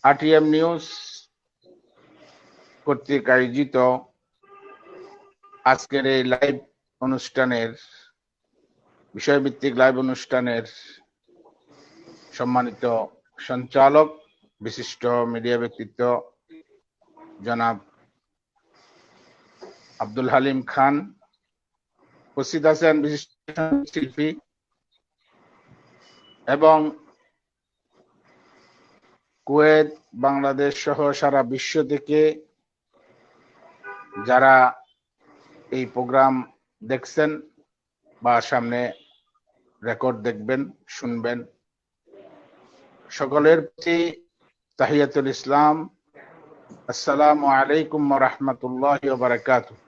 RTM news কর্তৃক আয়োজিত আজকের এই লাইভ অনুষ্ঠানের বিষয়ভিত্তিক লাইভ অনুষ্ঠানের সম্মানিত সঞ্চালক, বিশিষ্ট মিডিয়া ব্যক্তিত্ব জনাব আব্দুল হালিম খান, উপস্থিত আছেন বিশিষ্ট শিল্পী এবং কুয়েত, বাংলাদেশ সহ সারা বিশ্ব থেকে যারা এই প্রোগ্রাম দেখছেন বা সামনে রেকর্ড দেখবেন, শুনবেন, সকলের প্রতি তাহিয়াতুল ইসলাম, আসসালামু আলাইকুম ওয়া রাহমাতুল্লাহি ওয়া বারাকাতুহু।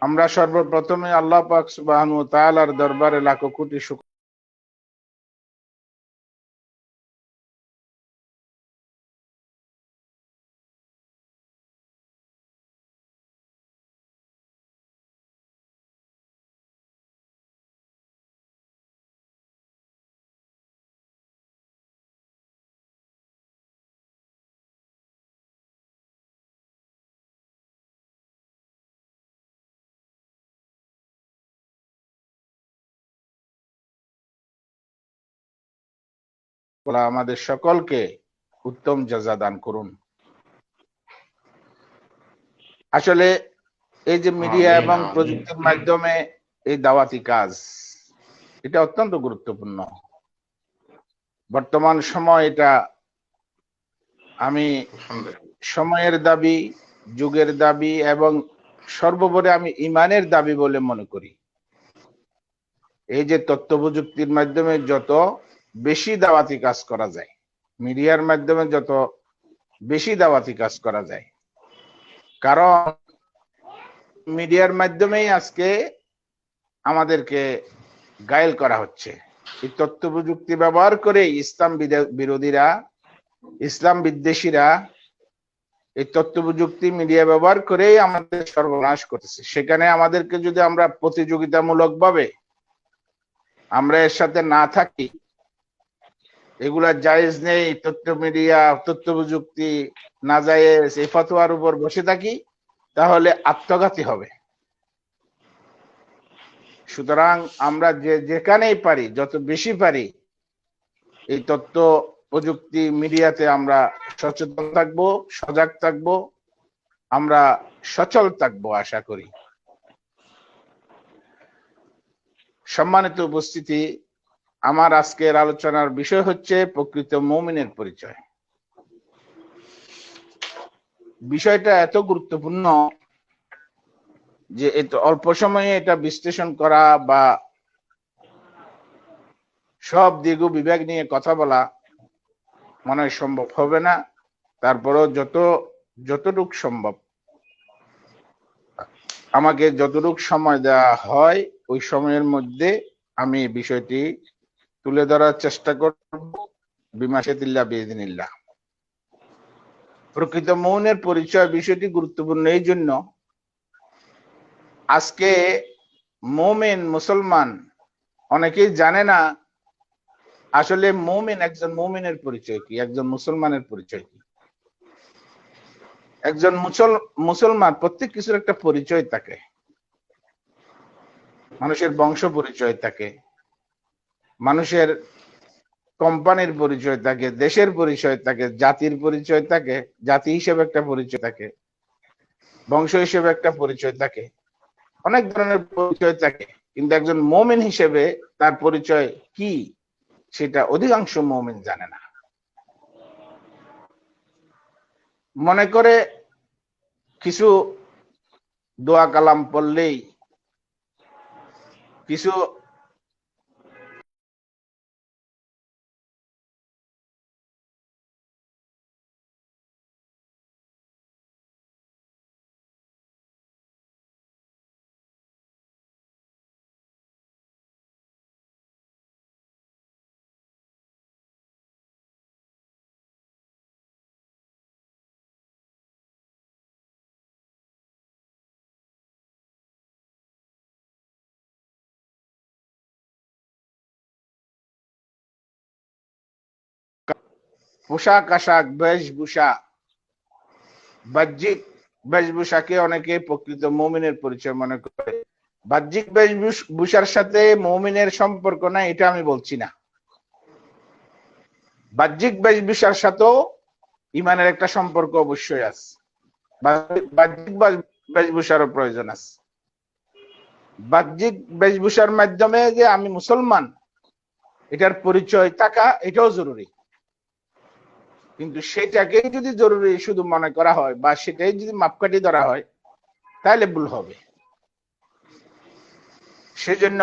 আমরা সর্বপ্রথমে আল্লাহ পাক সুবহানাহু ওয়া তাআলার দরবারে লাখো কোটি শুকর আমাদের সকলকে উত্তম জাযা দান করুন। আসলে এই যে মিডিয়া এবং প্রযুক্তির মাধ্যমে এই দাওয়াতি কাজ, এটা অত্যন্ত গুরুত্বপূর্ণ। বর্তমান সময় এটা আমি সময়ের দাবি, যুগের দাবি এবং সর্বোপরি আমি ইমানের দাবি বলে মনে করি। এই যে তথ্য প্রযুক্তির মাধ্যমে যত বেশি দাওয়াতি কাজ করা যায়, মিডিয়ার মাধ্যমে যত বেশি দাওয়াতি কাজ করা যায়, কারণ মিডিয়ার মাধ্যমেই আজকে আমাদেরকে গায়েল করা হচ্ছে। এই তথ্য প্রযুক্তি ব্যবহার করে ইসলাম বিরোধীরা, ইসলাম বিদ্বেষীরা এই তথ্য প্রযুক্তি মিডিয়া ব্যবহার করেই আমাদের সর্বনাশ করতেছে। সেখানে আমাদেরকে যদি আমরা প্রতিযোগিতামূলক ভাবে আমরা এর সাথে না থাকি, এগুলা জায়েজ নেই, তথ্য মিডিয়া, তথ্য প্রযুক্তি না জায়েজ, এই ফতোয়ার উপর বসে থাকি, তাহলে আত্মঘাতী হবে। সুতরাং আমরা যেখানেই পারি, যত বেশি পারি, এই তথ্য প্রযুক্তি মিডিয়াতে আমরা সচেতন থাকবো, সজাগ থাকবো, আমরা সচল থাকবো আশা করি। সম্মানিত উপস্থিতি, আমার আজকের আলোচনার বিষয় হচ্ছে প্রকৃত মুমিনের পরিচয়। বিষয়টা এত গুরুত্বপূর্ণ যে অল্প সময়ে এটা বিশ্লেষণ করা বা সব দিক ও বিভাগ নিয়ে কথা বলা মনে হয় সম্ভব হবে না। তারপরেও যতটুকু সম্ভব আমাকে যতটুকু সময় দেওয়া হয়, ওই সময়ের মধ্যে আমি বিষয়টি তুলে ধরার চেষ্টা করব বিমাশাতিল্লাহ বিইذنিল্লাহ। প্রকৃত মুমিনের পরিচয় বিষয়টি গুরুত্বপূর্ণ এই জন্য, আজকে মুমিন, মুসলমান অনেকেই জানে না আসলে মুমিন, একজন মুমিনের পরিচয় কি, একজন মুসলমানের পরিচয় কি। একজন মুসলমান প্রত্যেক কিছুর একটা পরিচয় থাকে। মানুষের বংশ পরিচয় থাকে, মানুষের কোম্পানির পরিচয় থাকে, দেশের পরিচয় থাকে, জাতির পরিচয় থাকে, জাতি হিসেবে একটা পরিচয় থাকে, বংশ হিসেবে একটা পরিচয় থাকে, অনেক ধরনের পরিচয় থাকে। কিন্তু একজন মুমিন হিসেবে তার পরিচয় কি, সেটা অধিকাংশ মুমিন জানে না। মনে করে কিছু দোয়া কালাম পড়লেই, কিছু পোশাক আশাক, বেশভূষা, বাহ্যিক বেশভূষাকে অনেকে প্রকৃত মুমিনের পরিচয় মনে করে। বাহ্যিক বেশভূষার সাথে মুমিনের সম্পর্ক নাই এটা আমি বলছি না। বাহ্যিক বেশভূষার সাথেও ইমানের একটা সম্পর্ক অবশ্যই আছে। বাহ্যিক বেশভূষারও প্রয়োজন আছে। বাহ্যিক বেশভূষার মাধ্যমে যে আমি মুসলমান এটার পরিচয় থাকা এটাও জরুরি, কিন্তু সেটাকে যদি জরুরি শুধু মনে করা হয় বা সেটাই যদি মাপকাঠি ধরা হয় তাহলে ভুল হবে। সেজন্য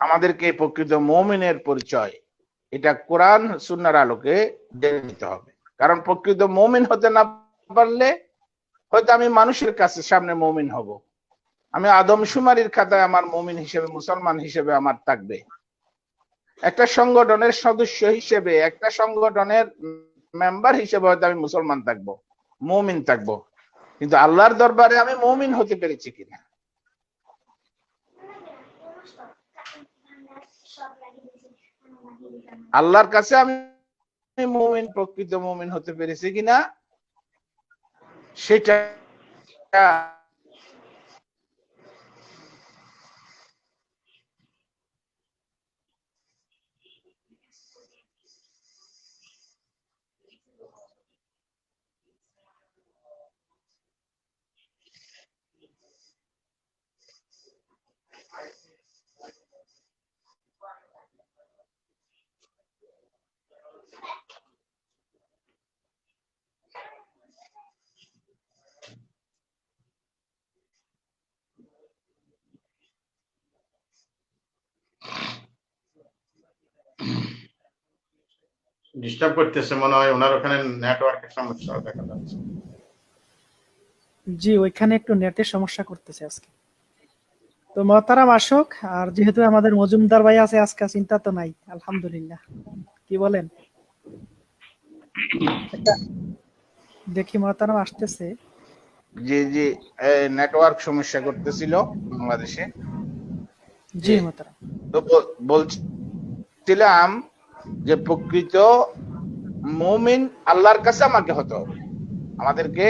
আমাদেরকে প্রকৃত মুমিনের পরিচয় এটা কোরআন সুন্নাহর আলোকে জেনে নিতে হবে। কারণ প্রকৃত মুমিন হতে না পারলে হয়তো আমি মানুষের কাছে সামনে মুমিন হব, আমি আদমশুমারির খাতায় আমার মুমিন হিসেবে, মুসলমান হিসেবে আমার থাকবে। একটা সংগঠনের সদস্য হিসেবে, একটা সংগঠনের মেম্বার হিসেবে হয়তো আমি মুসলমান থাকবো, মুমিন থাকবো, কিন্তু আল্লাহর দরবারে আমি মুমিন হতে পেরেছি কিনা, আল্লাহর কাছে আমি মুমিন, প্রকৃত মুমিন হতে পেরেছি কিনা সেটা ডিস্টার্ব করতেছে মনে হয়, ওনার ওখানে নেটওয়ার্কের সমস্যা দেখা যাচ্ছে। জি, ওইখানে একটু নেটের সমস্যা করতেছে আজকে। তো মহতারাম আসুক, আর যেহেতু আমাদের মজুমদার ভাই আছে আজকে, চিন্তা তো নাই, আলহামদুলিল্লাহ। কি বলেন? দেখি মহতারাম আসতেছে। জি জি, নেটওয়ার্ক সমস্যা করতেছিল বাংলাদেশে। জি মহতারাম। তো বলছিলাম যে প্রকৃত মুমিন আল্লাহর কাছে আমাকে হতে হবে। আমাদেরকে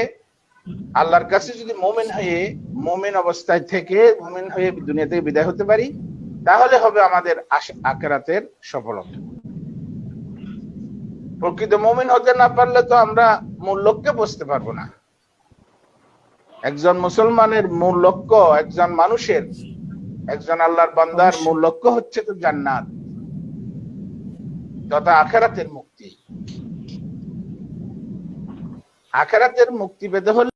আল্লাহর কাছে যদি মুমিন হয়ে, মুমিন অবস্থায় থেকে মুমিন হয়ে দুনিয়া থেকে বিদায় হতে পারি, তাহলে হবে আমাদের আখিরাতের সফলতা। প্রকৃত মুমিন হতে না পারলে তো আমরা মূল লক্ষ্যে পৌঁছতে পারবো না। একজন মুসলমানের মূল লক্ষ্য, একজন মানুষের, একজন আল্লাহর বান্দার মূল লক্ষ্য হচ্ছে তো জান্নাত তথা আখিরাতের মুক্তি। আখিরাতের মুক্তি পেতে হলে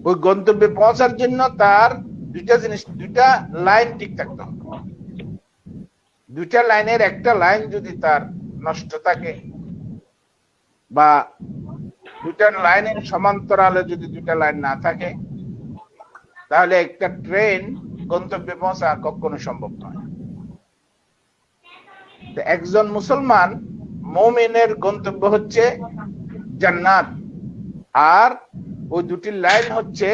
ওই গন্তব্যে পৌঁছার জন্য তার দুইটা জিনিস, দুইটা লাইন ঠিক থাকতে হবে। দুইটা লাইনের একটা লাইন যদি তার নষ্ট থাকে বা দুইটা লাইনের সমান্তরালে যদি দুইটা লাইন না থাকে, তাহলে একটা ট্রেন গন্তব্যে পৌঁছা কখনো সম্ভব নয়। একজন মুসলমান মুমিনের গন্তব্য হচ্ছে জান্নাত, আর ওই দুটি লাইন হচ্ছে,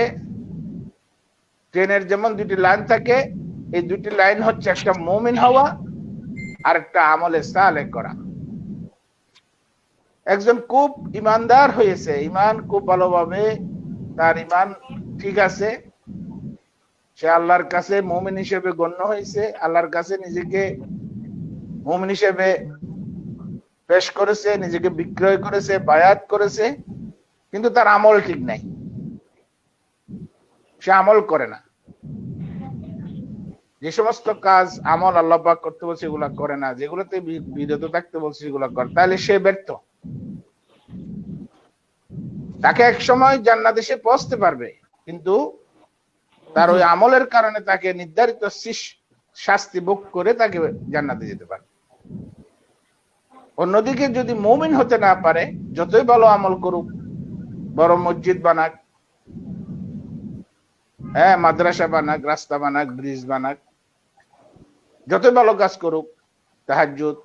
ট্রেনের যেমন দুটি লাইন থাকে, এই দুটি লাইন হচ্ছে একটা মুমিন হওয়া আর একটা আমলে সালেহ করা। একজন খুব ইমানদার হয়েছে, ইমান খুব ভালোভাবে, তার ইমান ঠিক আছে, সে আল্লাহর কাছে মুমিন হিসেবে গণ্য হয়েছে, আল্লাহর কাছে নিজেকে মুমিন হিসেবে পেশ করেছে, নিজেকে বিক্রয় করেছে, বায়াত করেছে, কিন্তু তার আমল ঠিক নাই, সে আমল করে না। যে সমস্ত কাজ আমল আল্লাহ পাক করতে বলছে এগুলা করে না, যেগুলোতে বিরত থাকতে বলছে সেগুলা করে, তাহলে সে ব্যর্থ। তাকে এক সময় জান্নাতে সে পৌঁছতে পারবে, কিন্তু তার ওই আমলের কারণে তাকে নির্ধারিত শাস্তি ভোগ করে তাকে জান্নাতে যেতে পারবে। অন্যদিকে যদি মুমিন হতে না পারে, যতই ভালো আমল করুক, বড় মসজিদ বানাক, হ্যাঁ মাদ্রাসা বানাক, রাস্তা বানাক, ব্রিজ বানাক, যতই ভালো কাজ করুক, তাহাজ্জুদ